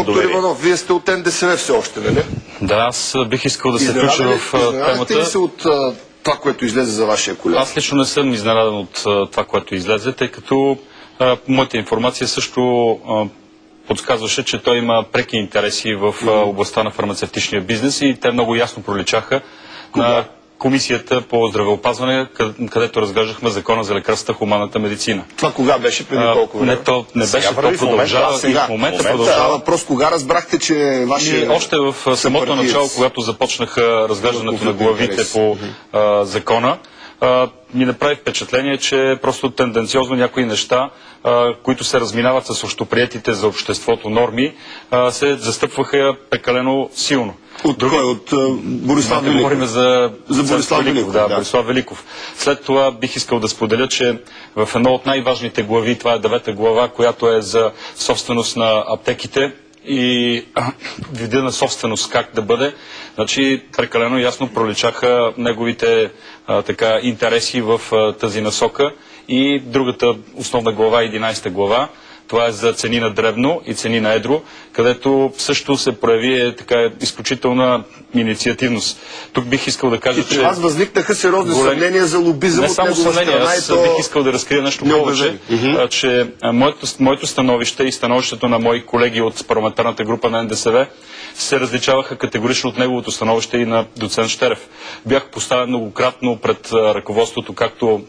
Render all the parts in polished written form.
Доктор Иванов, вие сте от НДСВ все още, нали? Да, аз бих искал да се включа в темата. Изненадате ли се от това, което излезе за вашия колега? Аз лично не съм изненадан от това, което излезе, тъй като моята информация също подсказваше, че той има преки интереси в областта на фармацевтичния бизнес и те много ясно проличаха на Комисията по здравеопазване, където разглеждахме закона за лекарствата в хуманната медицина. Това кога беше, преди колко време? Не, то не беше, то продължава и в момента продължава. Въпрос, кога разбрахте, че вашия... Още в самото начало, когато започнаха разглеждането на главите по закона, ми направи впечатление, че просто тенденциозно някои неща, които се разминават с общоприетите за обществото норми, се застъпваха прекалено силно. От кой? От Борислав Великов? Говорим за Борислав Великов. Да, Борислав Великов. След това бих искал да споделя, че в едно от най-важните глави, това е 9-та глава, която е за собственост на аптеките и вида на собственост как да бъде, значи прекалено ясно проличаха неговите интереси в тази насока. И другата основна глава, 11-та глава, това е за цени на дребно и цени на едро, където също се прояви изключителна инициативност. Тук бих искал да кажа, че... Аз възникнаха сериозни съмнения за лобизъм от негова страна. Не само съмнения, аз бих искал да разкрия нещо повече, че моето становище и становището на мои колеги от парламентарната група на НДСВ се различаваха категорично от неговото становище и на доцент Щерев. Бях поставен многократно пред ръководството, както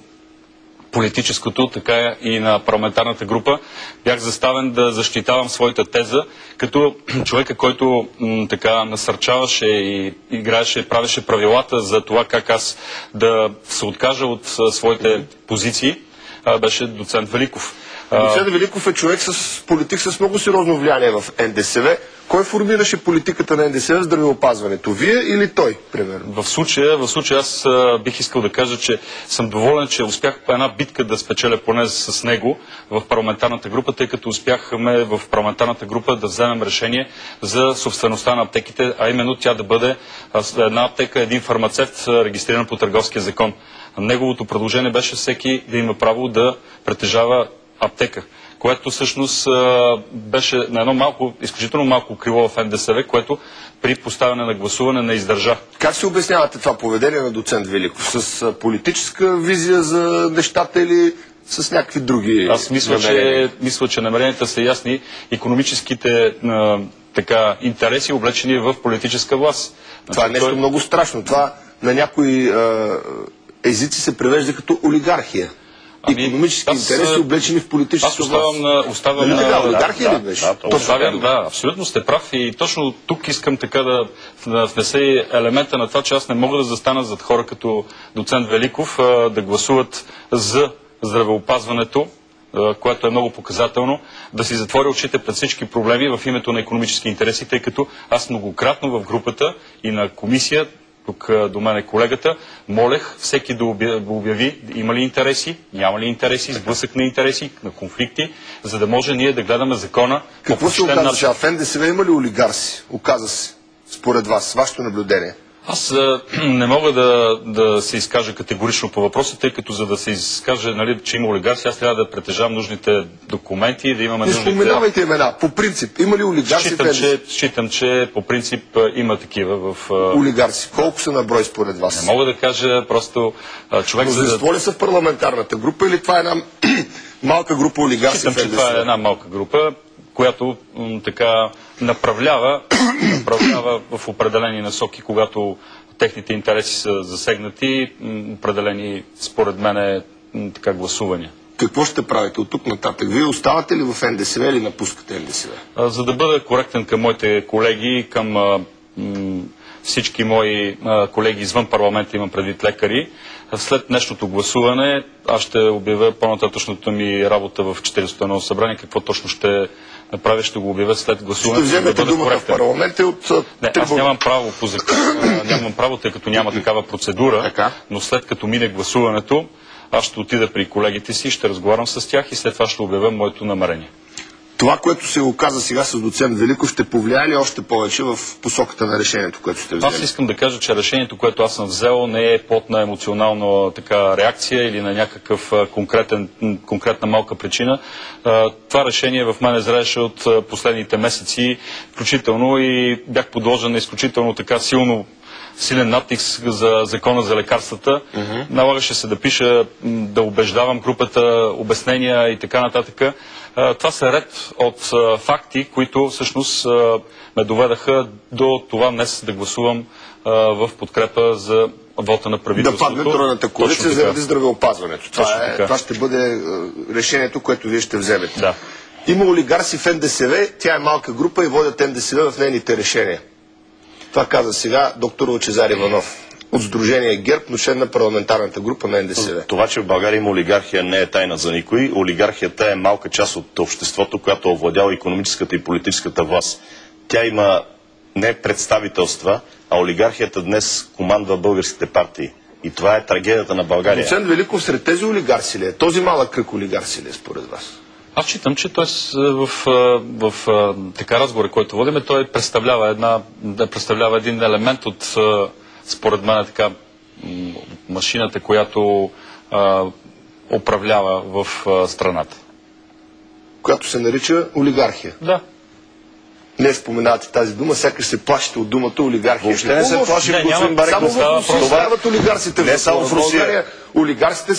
политическото, така и на парламентарната група. Бях заставен да защитавам своята теза, като човека, който насърчаваше и играеше, правеше правилата за това как аз да се откажа от своите позиции, беше доцент Великов. Доцент Великов е човек политик с много сериозно влияние в НДСВ. Кой формираше политиката на НДСВ в здравеопазването? Вие или той, примерно? В случая аз бих искал да кажа, че съм доволен, че успях по една битка да спечеля поне с него в парламентарната група, тъй като успяхме в парламентарната група да вземем решение за собствеността на аптеките, а именно тя да бъде една аптека, един фармацевт, регистриран по Търговския закон. Неговото предложение беше всеки да има право да притежава аптека, което всъщност беше на едно изключително малко крило в НДСВ, което при поставяне на гласуване не издържа. Как се обяснявате това поведение на доцент Великов? С политическа визия за нещата или с някакви други? Аз мисля, че намеренията са ясни. Икономическите интереси, облечени в политическа власт. Това е нещо много страшно. Това на някои езици се превежда като олигархия. Икономически интереси, облечени в политическа власт. Оставям на... олигархия ли беше? Да, абсолютно сте прав и точно тук искам да внеса и елемента на това, че аз не мога да застана зад хора като доцент Великов да гласуват за здравеопазването, което е много показателно, да си затворя очите пред всички проблеми в името на икономически интереси, тъй като аз многократно в групата и на комисия, тук до мен е колегата, молех всеки да обяви има ли интереси, няма ли интереси, сблъсък на интереси, на конфликти, за да може ние да гледаме закона. Какво се оказа? В НДСВ има ли олигарси? Оказа се, според вас, вашето наблюдение. Аз не мога да се изкажа категорично по въпроса, тъй като за да се изкаже, че има олигарси, аз трябва да притежавам нужните документи и да имаме нужните... Не споменавайте имена. По принцип, има ли олигарси в НДСВ? Считам, че по принцип има такива в... Олигарси. Колко са на брой според вас? Не мога да кажа, просто човек... Мнозинство ли са в парламентарната група или това е една малка група олигарси в НДСВ? Считам, че това е една малка група, която направлява в определени насоки, когато техните интереси са засегнати, определени, според мен, гласувания. Какво ще правите от тук нататък? Вие оставате ли в НДСВ или напускате НДСВ? За да бъда коректен към моите колеги, към всички мои колеги извън парламента, имам предвид лекари, след днешното гласуване аз ще обявя по-нататъчната ми работа в 41-то събрание, какво точно ще направя, ще го обявя след гласуването. Ще вземете думата в парламента от... Не, аз нямам право по закон, нямам право, тъй като няма такава процедура, но след като мине гласуването, аз ще отида при колегите си, ще разговарям с тях и след това ще обявя моето намерение. Това, което се оказа сега с доцент Великов, ще повлияе ли още повече в посоката на решението, което сте взели? Аз искам да кажа, че решението, което аз съм взел, не е плод на емоционална реакция или на някакъв конкретна малка причина. Това решение в мене зрееше от последните месеци, включително и бях подложен на изключително силен натиск за закона за лекарствата. Налагаше се да пиша, да убеждавам групата, обяснения и така нататък. Това са ред от факти, които всъщност ме доведаха до това днес да гласувам в подкрепа за вота на правителството. Да падне тройната коалиция заради здравеопазването. Това ще бъде решението, което вие ще вземете. Да. Има олигарси в НДСВ, тя е малка група и водят НДСВ в нейните решения. Това каза сега доктор Лъчезар Иванов от Сдружение ГЕРБ, но член на парламентарната група на НДСВ. Това, че в България има олигархия, не е тайна за никой. Олигархията е малка част от обществото, която овладява икономическата и политическата власт. Тя има не представителства, а олигархията днес командва българските партии. И това е трагедията на България. Доцент Великов сред тези олигарси ли е? Този малък кръг олигарси ли е според вас? Аз считам, че той в така разговор, който водиме, той представлява един елемент от, според мен, машината, която управлява в страната. Която се нарича олигархия. Да. Не споменавате тази дума, сякаш се плашите от думата олигархия. Въобще не се плаши, господин Бареков. Само в Русия стават олигарсите. Не само в Русия. Олигарсите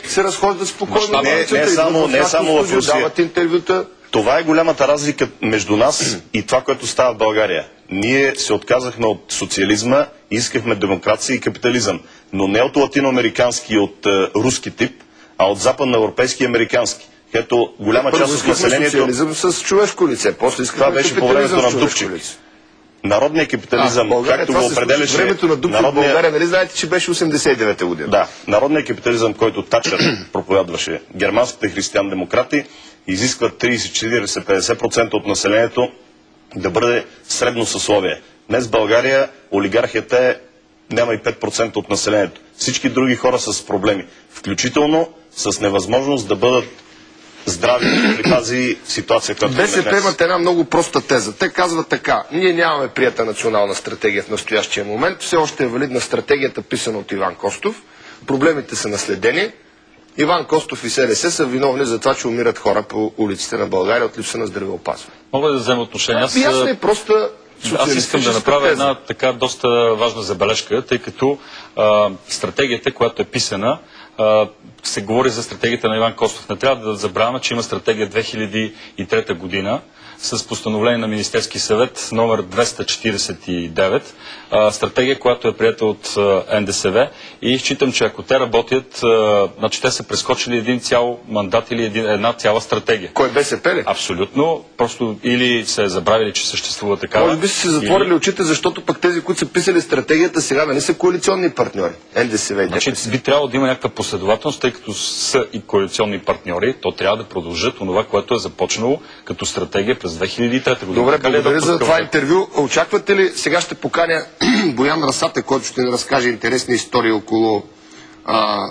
се разхождат спокойно. Не само в Русия. Дават интервюта. Това е голямата разлика между нас и това, което става в България. Ние се отказахме от социализма, искахме демокрация и капитализъм. Но не от латиноамерикански и от руски тип, а от западноевропейски и американски. Ето голяма част от населението... социализъм с човешко лице, после това беше по времето на Дупчик. Народният капитализъм, както го определяше... Времето на Дупчик в България, нали знаете, че беше 89-та година? Да, народният капитализъм, който Тачър проповядваше, германските християн-демократи, изискват 30, 40, 50% от населението да бъде средно съсловие. Днес в България олигархията няма и 5% от населението. Всички други хора са с проблеми, включително с невъзможност да бъдат здрави при тази ситуация, която БСП имат една много проста теза. Те казват така: ние нямаме прията национална стратегия в настоящия момент, все още е валидна стратегията, писана от Иван Костов. Проблемите са наследени. Иван Костов и СДС са виновни за това, че умират хора по улиците на България от липса на здравеопазване. Мога да взема отношение. Ясно е проста. Аз искам да направя една така доста важна забележка, тъй като стратегията, която е писана, се говори за стратегията на Иван Костов. Не трябва да забравяме, че има стратегия 2003 година с постановление на Министерски съвет номер 249. Стратегия, която е приета от НДСВ, и считам, че ако те работят, значи те са прескочили един цял мандат или една цяла стратегия. Кой, БСП ли? Абсолютно. Просто или се е забравили, че съществува такава. Може би са се затворили очите, защото пък тези, които са писали стратегията, сега не са коалиционни партньори. НДСВ и ДПС. Значи би трябвало да има някаква последователност, тъй като са и коалиционни партньори, то трябва да продължат онова, което е започнало като стратегия през 2003 година. Добре, благодаря за това интервю. Очаквате ли, сега ще поканя Боян Расате, който ще ни разкаже интересни истории около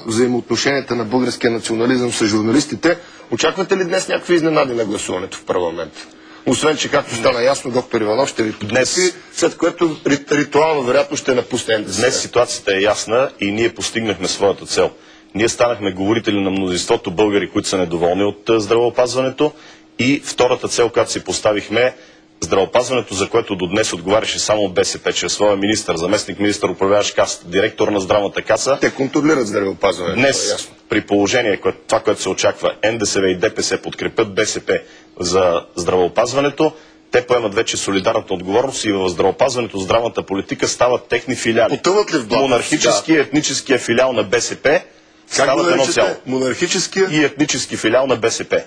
взаимоотношенията на българския национализъм с журналистите. Очаквате ли днес някакви изненади на гласуването в парламента? Освен, че както стана ясно, доктор Иванов ще ви поднеси, след което ритуално вероятно ще напусне НДСВ. Днес ситуацията е ясна и ние постигнахме своята цел. Ние станахме говорители на мнозинството българи, които са недоволни от здравеопазването, и втората цел, която си поставихме, здравеопазването, за което до днес отговаряше само БСП, чрез своя министър, заместник министър, управляващ касата, директор на здравната каса. Те контролират здравеопазването. Днес, при положение, това, което се очаква, НДСВ и ДПС подкрепят БСП за здравеопазването, те поемат вече солидарната отговорност и в здравеопазването, здравната политика стават техни филиали. Потъват ли в блата? Монархическия, етническия филиал на БСП стават едно цяло. Монархическия и етнически филиал на БСП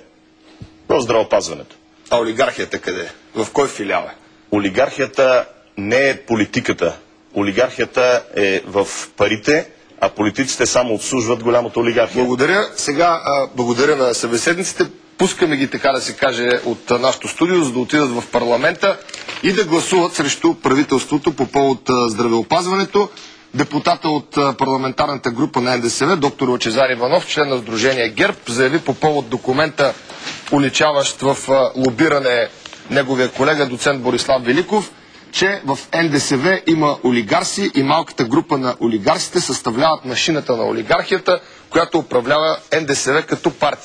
в здравеопазването. А олигархията къде е? В кой филиал е? Олигархията не е политиката. Олигархията е в парите, а политиците само обслужват голямата олигархия. Благодаря. Сега благодаря на събеседниците. Пускаме ги, така да се каже, от нашото студио, за да отидат в парламента и да гласуват срещу правителството по повод здравеопазването. Депутата от парламентарната група на НДСВ, доктор Лъчезар Иванов, член на Сдружение ГЕРБ, заяви по повод документа уличаващ в лобиране неговия колега доцент Борислав Великов, че в НДСВ има олигарси и малката група на олигарсите съставляват машината на олигархията, която управлява НДСВ като партия.